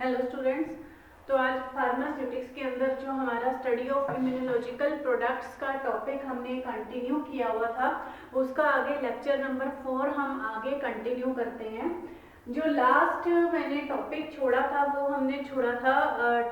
Hello students. तो आज pharmaceutics के अंदर जो हमारा स्टडी ऑफ इम्यूनोलॉजिकल प्रोडक्ट्स का टॉपिक हमने कंटिन्यू किया हुआ था, उसका आगे लेक्चर नंबर 4 हम आगे कंटिन्यू करते हैं। जो लास्ट मैंने टॉपिक छोड़ा था वो हमने छोड़ा था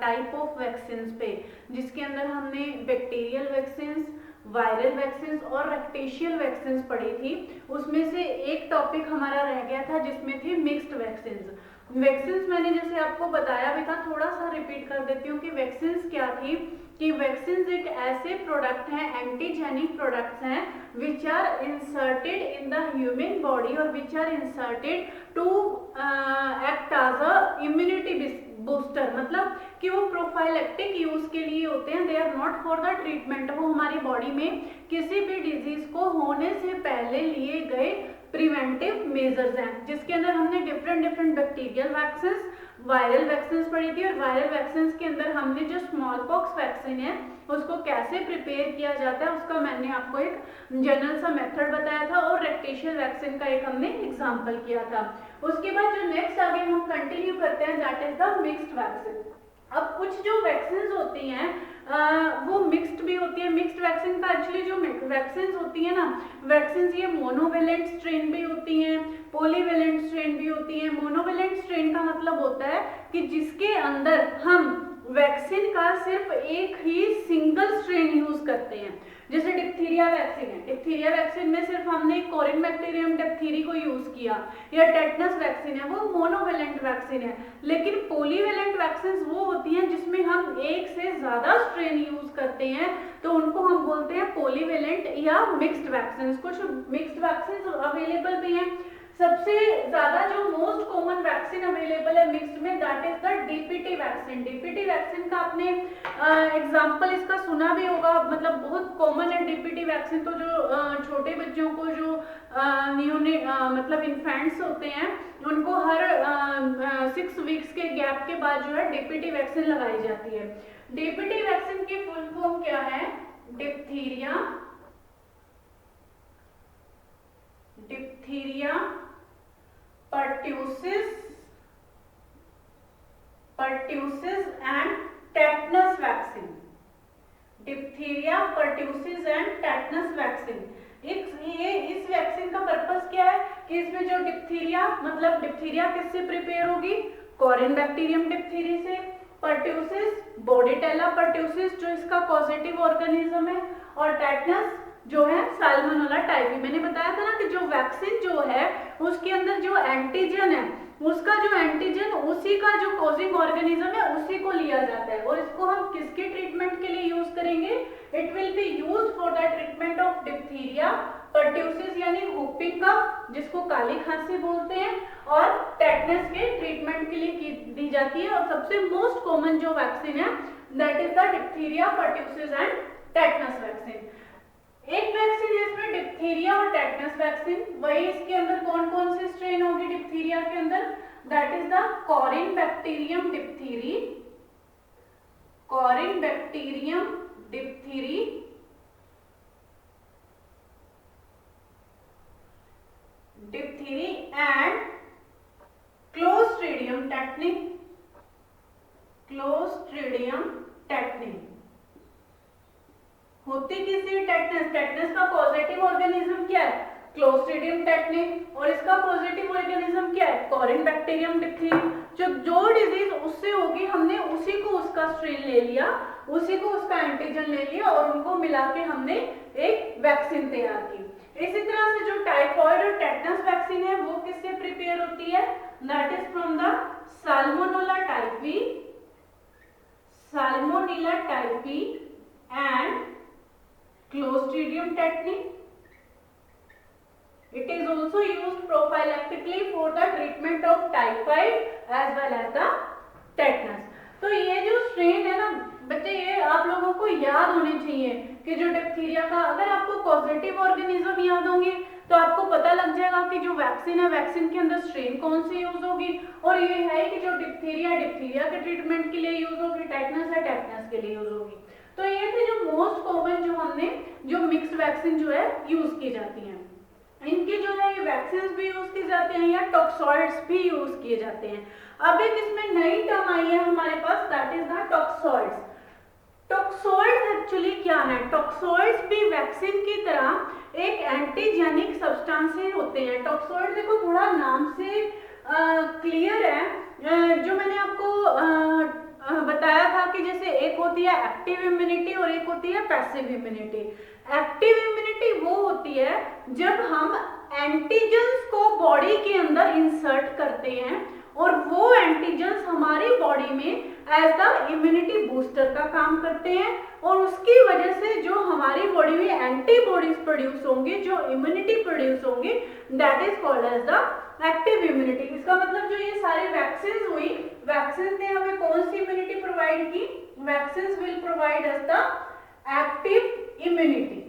टाइप ऑफ वैक्सीन्स पे, जिसके अंदर हमने बैक्टीरियल वैक्सीन्स, वायरल वैक्सीन्स और रेक्टेशियल वैक्सीन्स पढ़ी थी। उसमें से एक टॉपिक हमारा रह गया था जिसमें थी मिक्स्ड वैक्सीन्स। वैक्सीन्स मैंने जैसे आपको बताया भी था, थोड़ा सा रिपीट कर देती हूँ कि वैक्सीन्स क्या थी। कि वैक्सीन्स एक ऐसे प्रोडक्ट हैं, एंटीजेनिक प्रोडक्ट्स हैं which are inserted in the human body और which are inserted to act as a immunity booster. मतलब कि वो प्रोफाइलेक्टिक यूज के लिए होते हैं, they are not for the treatment. वो हमारी बॉडी में किसी भी डिजीज को होने से पहले लिए गए प्रिवेंटिव मेजर्स हैं, जिसके अंदर हमने different bacterial vaccine, viral vaccine पढ़ी थी। और वायरल वैक्सीन के अंदर हमने जो स्मॉल पॉक्स वैक्सीन है उसको कैसे प्रिपेयर किया जाता है उसका मैंने आपको एक जनरल सा मेथड बताया था, और रेक्टेशियल वैक्सीन का एक हमने एग्जांपल किया था। उसके बाद जो नेक्स्ट आगे हम कंटिन्यू करते हैं that is the mixed vaccine. अब कुछ जो वैक्सीन होती हैं वो मिक्स्ड भी होती है। मिक्स्ड वैक्सीन का एक्चुअली जो वैक्सीन होती है ना, वैक्सीन ये मोनोवेलेंट स्ट्रेन भी होती हैं, पॉलीवेलेंट स्ट्रेन भी होती है। मोनोवेलेंट स्ट्रेन का मतलब होता है कि जिसके अंदर हम वैक्सीन का सिर्फ एक ही सिंगल स्ट्रेन यूज करते हैं। जैसे डिप्थीरिया वैक्सीन है, डिप्थीरिया वैक्सीन में सिर्फ हमने कोरिन बैक्टीरियम डिप्थीरी को यूज किया। या टेटनस वैक्सीन है, वो मोनोवेलेंट वैक्सीन है। लेकिन पॉलीवेलेंट वैक्सीन वो होती हैं जिसमें हम एक से ज्यादा स्ट्रेन यूज करते हैं, तो उनको हम बोलते हैं पॉलीवेलेंट या मिक्स्ड वैक्सीन। कुछ मिक्स्ड वैक्सीन अवेलेबल भी हैं। सबसे ज्यादा जो मोस्ट कॉमन वैक्सीन अवेलेबल है मिक्स्ड में that is the DPT vaccine. DPT vaccine का आपने एग्जांपल इसका सुना भी होगा, मतलब बहुत कॉमन है डीपीटी वैक्सीन। तो जो छोटे बच्चों को जो मतलब इन्फेंट्स होते हैं उनको हर 6 वीक्स के गैप के बाद जो है डीपीटी वैक्सीन लगाई जाती है। डीपीटी वैक्सीन की फुल फॉर्म क्या है? Diphtheria pertussis and tetanus vaccine। Diphtheria, pertussis and tetanus vaccine। इस वैक्सीन का पर्पस क्या है कि इसमें जो डिप्थीरिया, मतलब डिप्थीरिया किससे प्रिपेयर होगी? कोरिन बैक्टीरियम डिप्थीरी से। pertussis बोर्डेटेला pertussis जो इसका पॉजिटिव ऑर्गेनिज्म है, और टेटनस जो है साल्मोनेला टाइफी। मैंने बताया था ना कि जो वैक्सीन जो है उसके अंदर जो एंटीजन है, उसका जो एंटीजन उसी का जो कॉजिंग ऑर्गेनिज्म है उसी को लिया जाता है। और इसको हम किसके ट्रीटमेंट के लिए यूज करेंगे? It will be used for the treatment of diphtheria, pertussis यानी whooping कफ जिसको काली खांसी बोलते हैं, और टेटनस के ट्रीटमेंट के लिए दी जाती है। और सबसे मोस्ट कॉमन जो वैक्सीन है that is the diphtheria, pertussis and tetanus vaccine. एक वैक्सीन है इसमें डिप्थीरिया और टेटनस वैक्सीन। वही इसके अंदर कौन कौन से स्ट्रेन होगी डिप्थीरिया के अंदर? That is the corynebacterium diphtheriae, corynebacterium diphtheriae, diphtheriae and clostridium tetani, clostridium tetani. होती किसी टेटनस, टेटनस का पॉजिटिव ऑर्गेनिज्म क्या है? क्लोस्ट्रीडियम टेटनी, और इसका पॉजिटिव ऑर्गेनिज्म क्या है? कोरिन बैक्टीरियम डिप्थीरी। जो डिजीज उससे होगी हमने उसी को उसका स्ट्रेन ले लिया, उसी को उसका एंटीजन ले लिया और उनको मिला के हमने एक वैक्सीन तैयार की। इसी तरह से जो टाइफॉइड और टेटनस वैक्सीन है वो किससे प्रिपेयर होती है? That is from the salmonella typhi, salmonella typhi and Clostridium tetani। It is also used prophylactically for the treatment of typhoid as well as the tetanus। तो ये जो स्ट्रेन है ना बच्चे, ये आप लोगों को याद होने चाहिए कि जो डिप्थीरिया का, अगर आपको पॉजिटिव ऑर्गेनिज्म याद होंगे तो आपको पता लग जाएगा कि जो वैक्सीन है वैक्सीन के अंदर स्ट्रेन कौन सी यूज होगी। और ये है कि जो डिप्थीरिया डिप्थीरिया के ट्रीटमेंट के लिए यूज होगी, टेटनस है टेटनस के लिए यूज होगी। तो ये थे जो मोस्ट कॉमन जो हमने जो मिक्स्ड वैक्सीन जो है यूज की जाती हैं। इनके जो है ये वैक्सीन्स भी यूज किए जाते हैं या टॉक्सॉइड्स भी यूज किए जाते हैं। अब एक इसमें नई टर्म आई है हमारे पास, दैट इज द टॉक्सॉइड्स। टॉक्सॉइड्स एक्चुअली क्या है? टॉक्सॉइड्स भी वैक्सीन की तरह एक एंटीजेनिक सब्सटेंसेस होते हैं। टॉक्सॉइड देखो थोड़ा नाम से क्लियर है। जो मैंने आपको बताया था कि जैसे एक होती है एक्टिव इम्यूनिटी और एक होती है पैसिव इम्यूनिटी। एक्टिव इम्यूनिटी वो होती है जब हम एंटीजेंस को बॉडी के अंदर इंसर्ट करते हैं और वो एंटीजेंस हमारी बॉडी में एज द इम्यूनिटी बूस्टर का काम करते हैं और उसकी वजह से जो हमारी बॉडी में एंटीबॉडीज प्रोड्यूस होंगे, जो इम्यूनिटी प्रोड्यूस होंगे, that is called as the active immunity. इसका मतलब जो ये सारी वैक्सीन हुई, वैक्सीन ने हमें कौन सी इम्यूनिटी प्रोवाइड की? Vaccine will provide us the active immunity.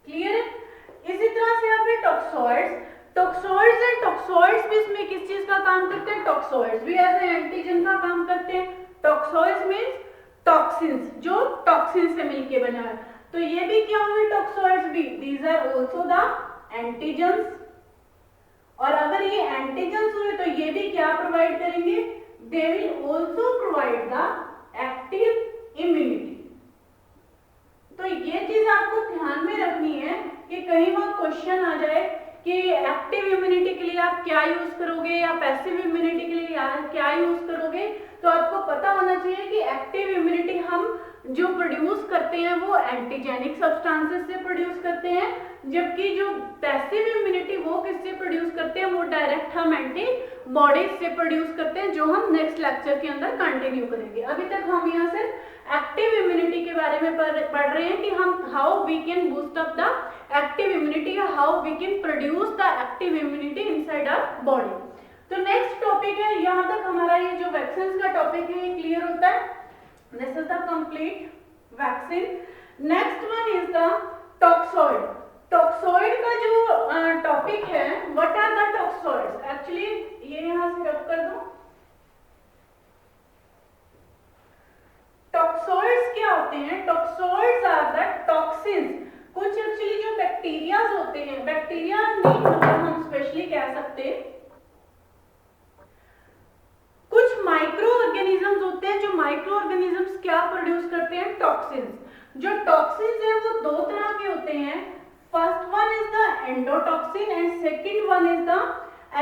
Clear है? इसी तरह से आपने टॉक्सॉइड्स एंड टॉक्सॉइड्स भी इसमें किस चीज का काम करते हैं? टॉक्सॉइड्स भी एज एंटीजन का काम करते हैं। टॉक्सॉइड्स मींस टॉक्सिन्स, जो टॉक्सिन से मिलके बना है। तो ये भी क्या हुए? टॉक्सॉइड्स भी, these are also the antigens. और अगर ये एंटीजेंस हुए तो ये भी क्या प्रोवाइड करेंगे? They will also provide the active immunity. तो ये चीज आपको ध्यान में रखनी है कि कहीं वहां क्वेश्चन आ जाए कि एक्टिव इम्यूनिटी के लिए आप क्या यूज करोगे या पैसिव इम्यूनिटी के लिए क्या यूज करोगे, तो आपको पता होना चाहिए कि एक्टिव इम्यूनिटी हम जो प्रोड्यूस करते हैं वो एंटीजेनिक सब्सटेंसेस से प्रोड्यूस करते हैं, जबकि जो पैसिव इम्यूनिटी वो किससे प्रोड्यूस करते हैं? वो डायरेक्ट हम एंटीबॉडीज से प्रोड्यूस करते हैं, जो हम नेक्स्ट लेक्चर के अंदर कंटिन्यू करेंगे। अभी तक हम यहाँ से एक्टिव इम्यूनिटी के बारे में पढ़ रहे हैं कि हम how we can boost up the active immunity या how we can produce the active immunity inside our body. तो नेक्स्ट टॉपिक है, यहाँ तक हमारा ये जो वैक्सीन का टॉपिक है ये क्लियर होता है। This is the complete vaccine. Next one is the toxoid. Toxoid का जो टॉपिक है, व्हाट आर द टॉक्सॉइड्स? एक्चुअली ये यहाँ से रब कर दो। टॉक्सॉइड्स क्या होते हैं? टॉक्सॉइड्स आर द टॉक्सिन्स। कुछ एक्चुअली जो बैक्टीरियाज होते हैं, बैक्टीरिया नहीं मतलब हम स्पेशली कह सकते हैं, कुछ माइक्रो ऑर्गेनिजम्स होते हैं। जो माइक्रो ऑर्गेनिजम्स क्या प्रोड्यूस करते हैं? टॉक्सिन्स। जो टॉक्सिन्स है वो दो तरह के होते हैं। First one is the endotoxin and second one is the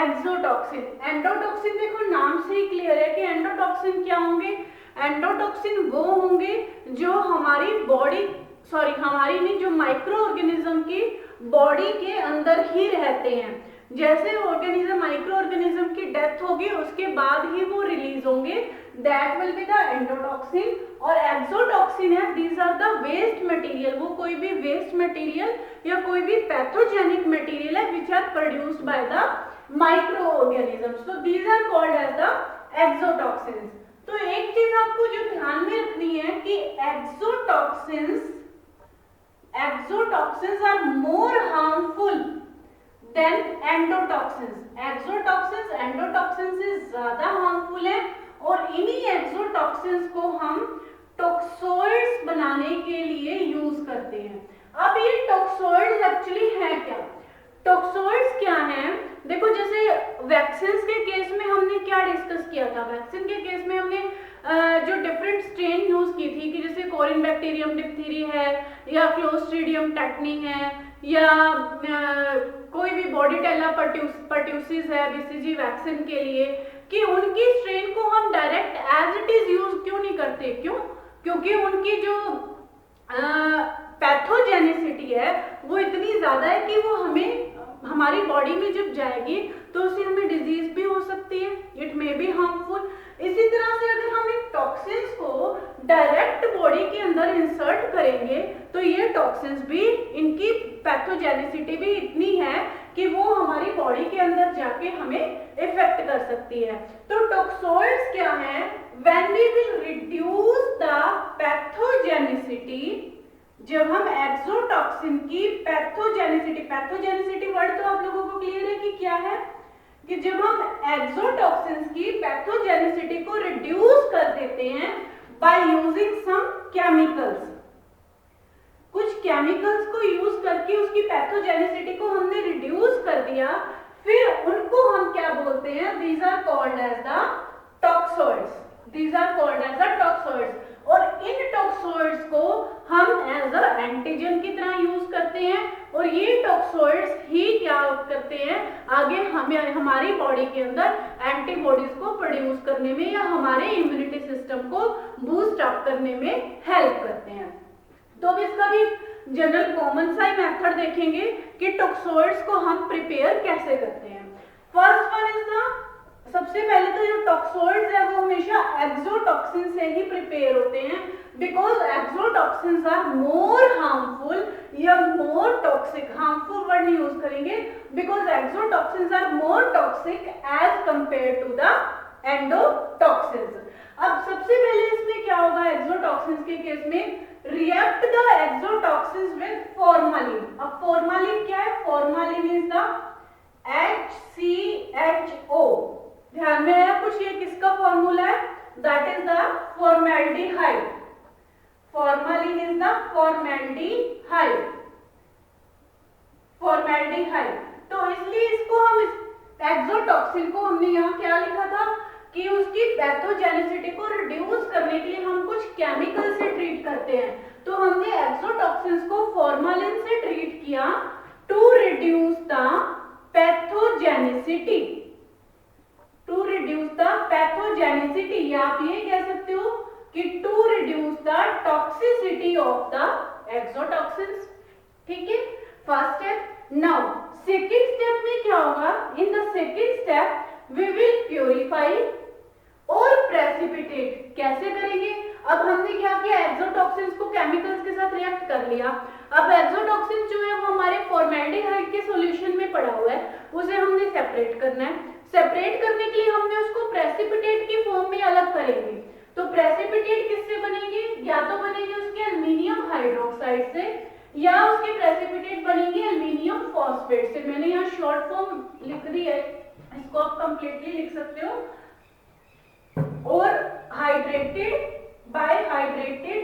exotoxin. Endotoxin देखो नाम से ही क्लियर है कि एंडोटॉक्सिन क्या होंगे? एंडोटॉक्सिन वो होंगे जो हमारी बॉडी, सॉरी हमारी नहीं, जो माइक्रो ऑर्गेनिज्म की बॉडी के अंदर ही रहते हैं। जैसे ऑर्गेनिज्म, माइक्रो ऑर्गेनिज्म की डेथ होगी उसके बाद ही वो रिलीज होंगे, that will be the endotoxin. और एक्सोटॉक्सिन है, these are the waste material. वो कोई भी वेस्ट मटेरियल या कोई भी पैथोजेनिक मटेरियल है which are produced by the micro organisms, so these are called as the exotoxins। तो एक चीज आपको जो ध्यान में रखनी है कि exotoxins are more harmful than endotoxins। exotoxins endotoxins से ज्यादा हार्मफुल है और इन्हीं exotoxins को हम टॉक्सॉइड्स बनाने के लिए यूज करते हैं। अब ये टॉक्सॉइड्स एक्चुअली है क्या? टॉक्सॉइड्स क्या हैं? देखो जैसे वैक्सीन के केस में हमने क्या डिस्कस किया था? वैक्सीन के केस में हमने जो डिफरेंट स्ट्रेन यूज की थी कि जैसे कोरिन बैक्टीरियम डिप्थीरी है या क्लोस्ट्रीडियम टेटनी है या कोई भी बॉडीटेला पर्ट्यूसिस है बीसीजी वैक्सीन के लिए, कि उनकी स्ट्रेन को हम direct as it is use क्यों नहीं करते? क्यों? क्योंकि उनकी जो पैथोजेनिसिटी है वो इतनी ज्यादा है कि वो हमें हमारी बॉडी में जब जाएगी तो उससे हमें डिजीज भी हो सकती है, इट मे बी हार्मफुल। इसी तरह से अगर हम इन टॉक्सिन्स को डायरेक्ट बॉडी के अंदर इंसर्ट करेंगे तो ये टॉक्सिन्स भी, इनकी पैथोजेनिसिटी भी इतनी है कि वो हमारी बॉडी के अंदर जाके हमें इफेक्ट कर सकती है। तो टॉक्सॉइड्स क्या है? When we will reduce the pathogenicity, जब हम एक्सोटॉक्सिन की पैथोजेनिसिटी वर्ड तो आप लोगों को क्लियर है कि क्या है, कि जब हम एक्सोटॉक्सिन्स की पैथोजेनिसिटी को रिड्यूस कर देते हैं बाय यूजिंग सम केमिकल्स। कुछ केमिकल्स को यूज करके उसकी पैथोजेनिसिटी को हमने रिड्यूस कर दिया, फिर उनको हम क्या बोलते हैं, these are called as the toxoids, these are called as the toxoids. और इन टॉक्सोइड्स को हम एज अ एंटीजन की तरह यूज करते हैं, और ये टॉक्सोइड्स ही क्या करते हैं, आगे हमें हमारी बॉडी के अंदर एंटीबॉडीज को प्रोड्यूस करने में या हमारे इम्यूनिटी सिस्टम को बूस्ट अप करने में हेल्प करते हैं। तो अब इसका भी जनरल कॉमन सा ही मेथड देखेंगे कि टॉक्सोइड्स को हम प्रिपेयर कैसे करते हैं। फर्स्ट वन इज द, सबसे पहले तो जो टॉक्सोइड्स है वो हमेशा एक्सोटॉक्सिन से ही प्रिपेयर होते हैं, because exotoxins are more harmful या मोर टॉक्सिक, हार्मफुल वर्ड नहीं यूज करेंगे, because exotoxins are more toxic as compare to the endotoxins. अब सबसे पहले इसमें क्या होगा, एक्सोटॉक्सिन्स के केस में react the exotoxins with formalin। अब formalin क्या है, formalin is the HCHO, ध्यान में आया कुछ, ये किसका फॉर्मूला है, that is the formaldehyde, formalin is the formaldehyde, formaldehyde। तो इसलिए इसको हम एक्सोटॉक्सिन को हमने यहाँ क्या लिखा था कि उसकी पैथोजेनिसिटी को रिड्यूस करने के लिए हम कुछ केमिकल से ट्रीट करते हैं, तो हमने एक्सोटॉक्सिन्स को फॉर्मालिन से ट्रीट किया to reduce the pathogenicity, to reduce the pathogenicity, या आप ये कह सकते हो कि to reduce the toxicity of the exotoxins. ठीक है, first step. Now second step में क्या होगा, in the second step we will purify और प्रेसिपिटेट। कैसे करेंगे, अब हमने क्या किया, एक्सोटॉक्सिन्स को केमिकल्स के साथ रिएक्ट कर लिया, अब एक्सोटॉक्सिन जो है वो हमारे फॉर्मेल्डिहाइड के सॉल्यूशन में पड़ा हुआ है, उसे हमने सेपरेट करना है। सेपरेट करने के लिए हमने उसको प्रेसिपिटेट की फॉर्म में अलग करेंगे, तो प्रेसिपिटेट किससे बनेंगे, या तो बनेंगे उसके एल्युमिनियम हाइड्रोक्साइड से, या उसके प्रेसिपिटेट बनेंगे एल्युमिनियम फॉस्फेट से। मैंने यहाँ शॉर्ट फॉर्म लिख दी है, इसको आप कंप्लीटली लिख सकते हो, और hydrated by hydrated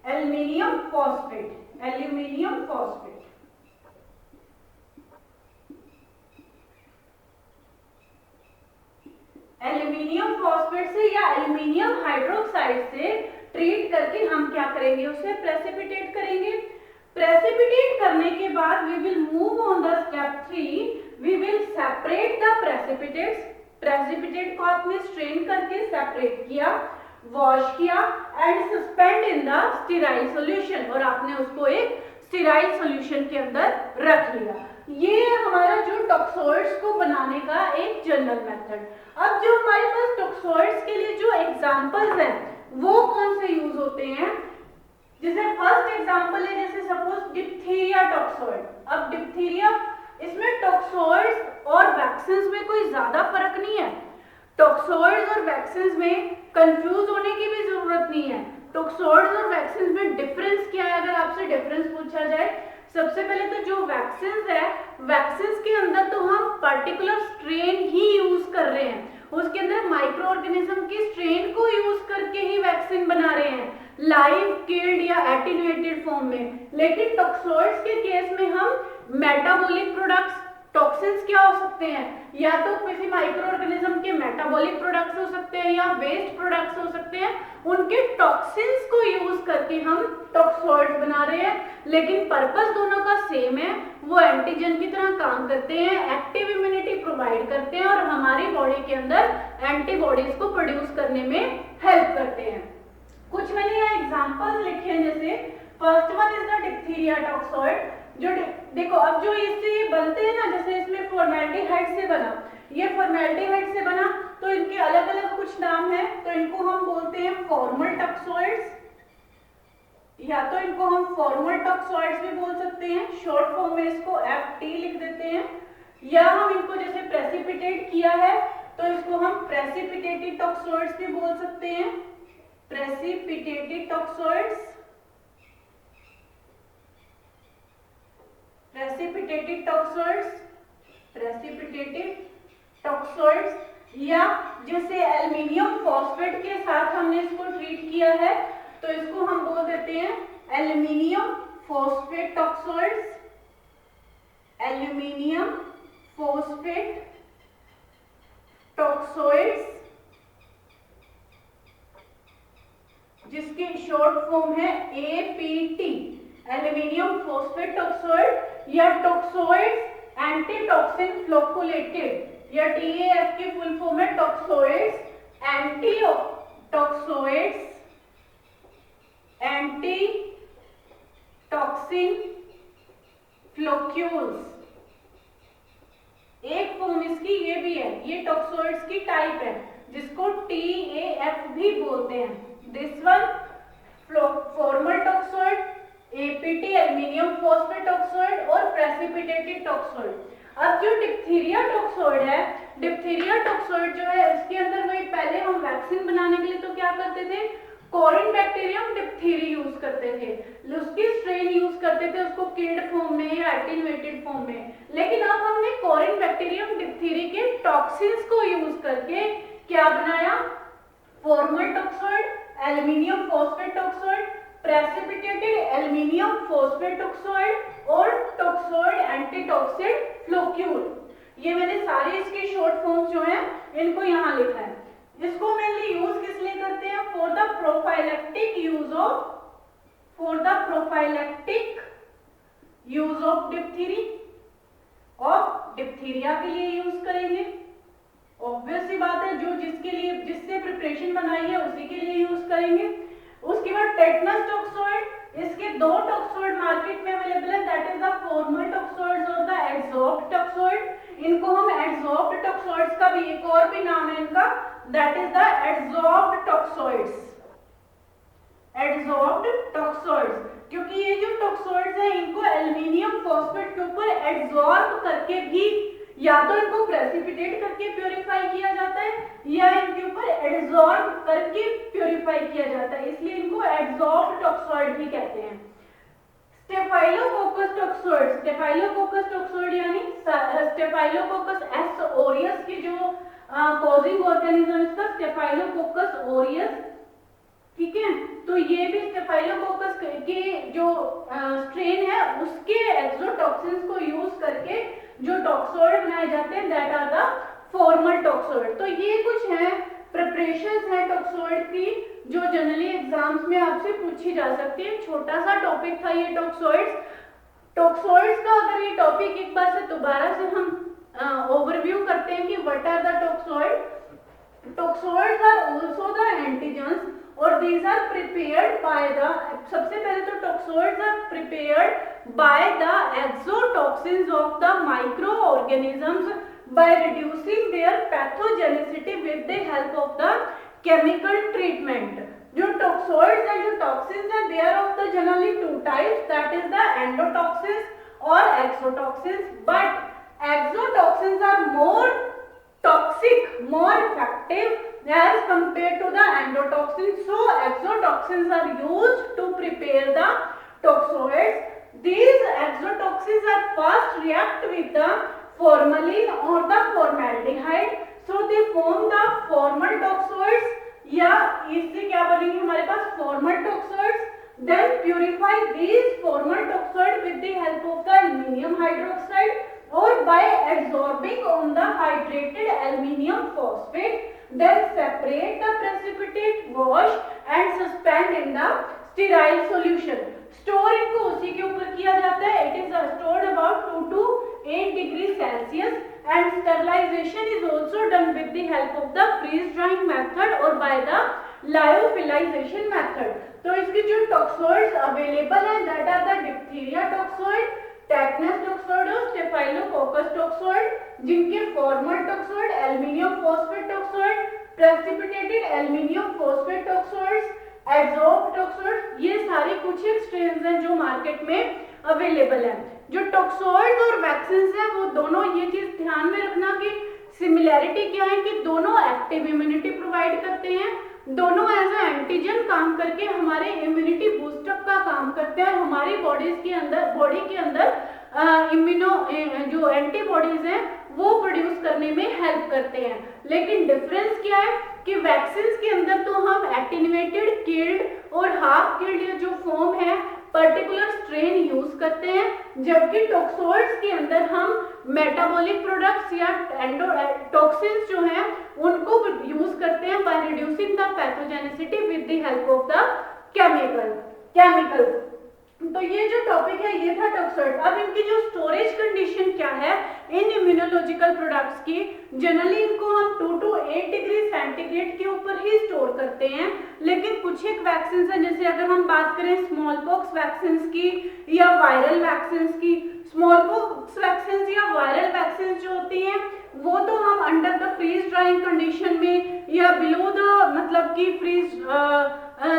aluminium phosphate, aluminium phosphate. Aluminium phosphate से या एल्युमिनियम हाइड्रोक्साइड से ट्रीट करके हम क्या करेंगे, उसे प्रेसिपिटेट करेंगे। प्रेसिपिटेट करने के बाद we will move on the step 3, we will separate the precipitates. Precipitate को आपने स्ट्रेन करके सेपरेट किया, वॉश किया and suspend in the sterile solution, और आपने उसको एक स्टेराइल सॉल्यूशन के अंदर रख लिया। ये हमारा जो टॉक्सोइड्स को बनाने का एक जनरल मेथड। अब जो हमारे पास टॉक्सोइड्स के लिए जो एग्जांपल्स हैं वो कौन से यूज होते हैं, जैसे फर्स्ट एग्जांपल है जैसे सपोज डिप्थीरिया टॉक्सोइड। अब डिप्थीरिया, इसमें टॉक्सोइड्स और वैक्सीन्स में कोई ज्यादा फर्क नहीं है, टॉक्सोइड्स और वैक्सीन्स में कंफ्यूज होने की भी जरूरत नहीं है। टॉक्सोइड्स और वैक्सीन्स में डिफरेंस क्या है, अगर आपसे डिफरेंस पूछा जाए, सबसे पहले तो जो वैक्सीन्स है, वैक्सीन्स के अंदर तो हम पर्टिकुलर स्ट्रेन ही यूज कर रहे हैं, उसके अंदर माइक्रो ऑर्गेनिज्म की स्ट्रेन को यूज करके ही वैक्सीन बना रहे हैं, लाइव, किल्ड या एटेन्यूएटेड फॉर्म में। लेकिन टॉक्सोइड्स के केस में हम मेटाबॉलिक प्रोडक्ट्स, टॉक्सिन्स क्या हो सकते हैं, या तो किसी माइक्रो ऑर्गेनिज्म के मेटाबॉलिक प्रोडक्ट्स हो सकते हैं या वेस्ट प्रोडक्ट्स हो सकते हैं, उनके टॉक्सिन्स को यूज करके हम टॉक्सोइड्स बना रहे हैं, लेकिन पर्पस दोनों का सेम है, वो एंटीजन की तरह काम करते हैं, एक्टिव इम्यूनिटी प्रोवाइड करते हैं और हमारी बॉडी के अंदर एंटीबॉडीज को प्रोड्यूस करने में हेल्प करते हैं। कुछ मैंने यहाँ एग्जांपल्स लिखे हैं, जैसे first one is the diphtheria toxoid. जो देखो, अब जो इससे ये बनते हैं ना, जैसे इसमें फॉर्मेल्डिहाइड से बना, ये फॉर्मेल्डिहाइड से बना, तो इनके अलग अलग कुछ नाम है, तो इनको हम बोलते हैं फॉर्मल टॉक्सोइड्स, या तो इनको हम फॉर्मल टॉक्सोइड्स भी बोल सकते हैं, शॉर्ट फॉर्म में इसको FT लिख देते हैं, या हम इनको जैसे प्रेसिपिटेट किया है तो इसको हम प्रेसिपिटेटेड टॉक्सोइड्स भी बोल सकते हैं, precipitated toxoids, precipitated toxoids, precipitated toxoids, या जैसे एल्युमिनियम फॉस्फेट के साथ हमने इसको ट्रीट किया है तो इसको हम बोल देते हैं aluminium phosphate toxoids, aluminium phosphate toxoids, जिसकी शॉर्ट फॉर्म है APT, एल्यूमिनियम फॉस्फेट टॉक्सोइड या टॉक्सोइड्स एंटीटॉक्सिन फ्लोकुलेटेड, या TAF की फुल फॉर्म है टॉक्सोइड्स एंटीटॉक्सिन फ्लोक्यूल्स। एक फॉर्म इसकी ये भी है, ये टॉक्सोइड्स की टाइप है जिसको TAF भी बोलते हैं। This one formal toxoid, APT aluminium phosphate toxoid और प्रेसिपिटेटेड टॉक्सोइड। अब जो डिप्थीरिया टॉक्सोइड है, डिप्थीरिया टॉक्सोइड जो है इसके अंदर वही पहले हम वैक्सीन बनाने के लिए तो क्या करते थे, कोरिन बैक्टीरियम डिप्थीरी यूज करते थे, उसकी स्ट्रेन यूज करते थे उसको किल्ड फॉर्म में या एटीन्यूएटेड फॉर्म में। लेकिन अब हमने कोरिन बैक्टीरियम डिप्थीरी के टॉक्सिन्स को यूज करके क्या बनाया, formal toxoid, aluminium phosphate toxoid, precipitated aluminium phosphate toxoid और टॉक्सोइड एंटीटॉक्सिन फ्लोक्यूल। ये मैंने सारे इसके शॉर्ट फॉर्म्स जो हैं इनको यहाँ लिखा है। इसको मेनली यूज किस लिए करते हैं, for the prophylactic use of diphtheriae, और डिप्थीरिया के लिए यूज करेंगे। ऑब्वियस सी बात है, जो जिसके लिए जिससे प्रिपरेशन बनाई है उसी के लिए यूज करेंगे। उसके बाद टेटनस टॉक्सोइड, इसके दो टॉक्सोइड मार्केट में अवेलेबल है, that is the formal toxoids और द एडसॉर्ब्ड टॉक्सोइड। इनको हम एडसॉर्ब्ड टॉक्सोइड्स का भी एक और भी नाम है इनका, that is the adsorbed toxoids, adsorbed toxoids, क्योंकि ये जो टॉक्सोइड्स हैं इनको एल्यूमिनियम फॉस्फेट के ऊपर एडसॉर्ब करके भी या तो इनको प्रेसिपिटेट करके प्यूरिफाई किया जाता है या इनके ऊपर एडसॉर्ब करके प्यूरिफाई किया जाता है, इसलिए इनको एडसॉर्ब्ड टॉक्सोइड भी कहते हैं। स्टेफाइलोकोकस टॉक्सोइड, स्टेफाइलोकोकस टॉक्सोइड यानी स्टेफाइलोकोकस एस ओरियस की जो कॉजिंग ऑर्गेनिज्म इसका स्टेफाइलोकोकस ओरियस, ठीक है। तो ये भी स्टेफाइलोकोकस के जो स्ट्रेन है उसके एक्सोटॉक्सिन्स को यूज करके जो टॉक्सोइड बनाए जाते हैं, that are the formal toxoid. तो ये कुछ है प्रिपरेशंस है टॉक्सोइड की जो जनरली एग्जाम्स में आपसे पूछी जा सकती है। छोटा सा टॉपिक था ये टॉक्सोइड्स। टॉक्सोइड्स का अगर ये टॉपिक एक बार से दोबारा से हम ओवरव्यू करते हैं कि what are the toxoid. Toxoids are also the antigens और these are prepared by the, सबसे पहले तो toxoids are prepared by the exotoxins of the microorganisms by reducing their pathogenicity with the help of the chemical treatment। जो toxoids हैं, जो toxins हैं, they are of the generally two types, that is the endotoxins और exotoxins, but exotoxins are more toxic, more effective as compared to the endotoxins, so exotoxins are used to prepare the toxoids। These exotoxins are first react with the formalin or the formaldehyde, so they form the formal toxoids, या इससे क्या बनेंगे हमारे पास formal toxoids। Then purify these formal toxoid with the help of the aluminium hydroxide or by adsorbing on the hydrated aluminium phosphate, then separate the precipitate, wash and suspend in the sterile solution। Store इनको उसी के ऊपर किया जाता है, it is stored about 2 to 8 degrees Celsius and sterilization is also done with the help of the freeze drying method or by the lyophilization method। तो इसके जो टॉक्सोइड्स अवेलेबल हैं that are the diphtheria toxoid, tetanus toxoid और staphylococcus toxoid, जिनके formal toxoid aluminium phosphate toxoid, precipitated aluminium phosphate toxoids, adsorbed toxoid, ये सारे कुछ एक स्ट्रेन्स हैं जो मार्केट में अवेलेबल हैं। जो टॉक्सोइड्स और वैक्सीन्स हैं वो दोनों, ये चीज ध्यान में रखना कि सिमिलैरिटी क्या है कि दोनों एक्टिव इम्यूनिटी प्रोवाइड करते हैं, दोनों एज ए एंटीजन काम करके हमारे इम्यूनिटी बूस्टअप का काम करते हैं, हमारी बॉडी के अंदर इम्यूनो जो एंटीबॉडीज हैं वो प्रोड्यूस करने में हेल्प करते हैं। लेकिन डिफरेंस क्या है कि वैक्सीन्स के अंदर तो हम एटीन्यूएटेड, किल्ड और हाफ किल्ड जो फॉर्म है पर्टिकुलर स्ट्रेन यूज करते हैं, जबकि टॉक्सोइड्स के अंदर हम मेटाबॉलिक प्रोडक्ट्स या टॉक्सिन्स जो हैं उनको यूज करते हैं by reducing the pathogenicity with the help of the chemical. तो ये जो टॉपिक है ये था टॉक्सोइड। अब इनकी जो स्टोरेज कंडीशन क्या है इन इम्यूनोलॉजिकल प्रोडक्ट्स की, जनरली इनको हम 2 to 8 डिग्री सेंटीग्रेड के ऊपर ही स्टोर करते हैं, लेकिन कुछ एक वैक्सीन है, जैसे अगर हम बात करें स्मॉल पॉक्स वैक्सीन की या वायरल वैक्सीन की, स्मॉल पॉक्स वैक्सीन या वायरल वैक्सीन जो होती हैं वो तो हम under the freeze drying condition में या बिलो द मतलब कि फ्रीज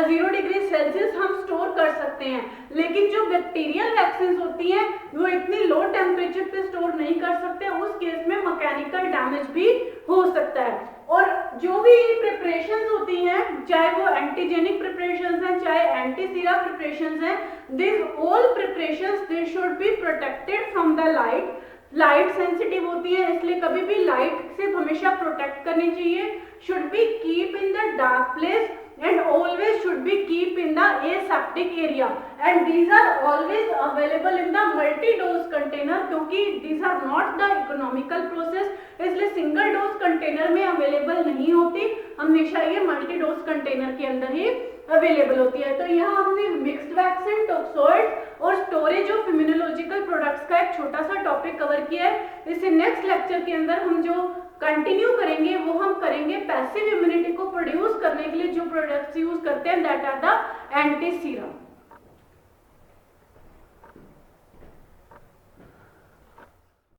0 डिग्री सेल्सियस हम स्टोर कर सकते हैं, लेकिन जो बैक्टीरियल वैक्सीन होती हैं वो इतनी लो टेम्परेचर पे स्टोर नहीं कर सकते, उस केस में मैकेनिकल डैमेज भी हो सकता है। और जो भी प्रिपरेशंस होती हैं, चाहे वो एंटीजेनिक प्रिपरेशंस हैं चाहे एंटी सीरा प्रिपरेशंस हैं, this all preparations they should be protected from the light sensitive होती है, इसलिए कभी भी लाइट से हमेशा प्रोटेक्ट करनी चाहिए, should be keep in the dark place and always should be keep in the aseptic area and these are always available in the multi dose container, क्योंकि these are not the economical process, इसलिए single dose container में available नहीं होती, हमेशा ये multi dose container के अंदर ही available होती है। तो यहाँ हमने मिक्स्ड वैक्सीन, टॉक्सोइड और स्टोरेज ऑफ इम्यूनोलॉजिकल प्रोडक्ट्स का एक छोटा सा टॉपिक कवर किया है। इसे नेक्स्ट लेक्चर के अंदर हम जो कंटिन्यू करेंगे वो हम करेंगे पैसिव इम्यूनिटी को प्रोड्यूस करने के लिए जो प्रोडक्ट्स यूज करते हैं, that are the anti serum.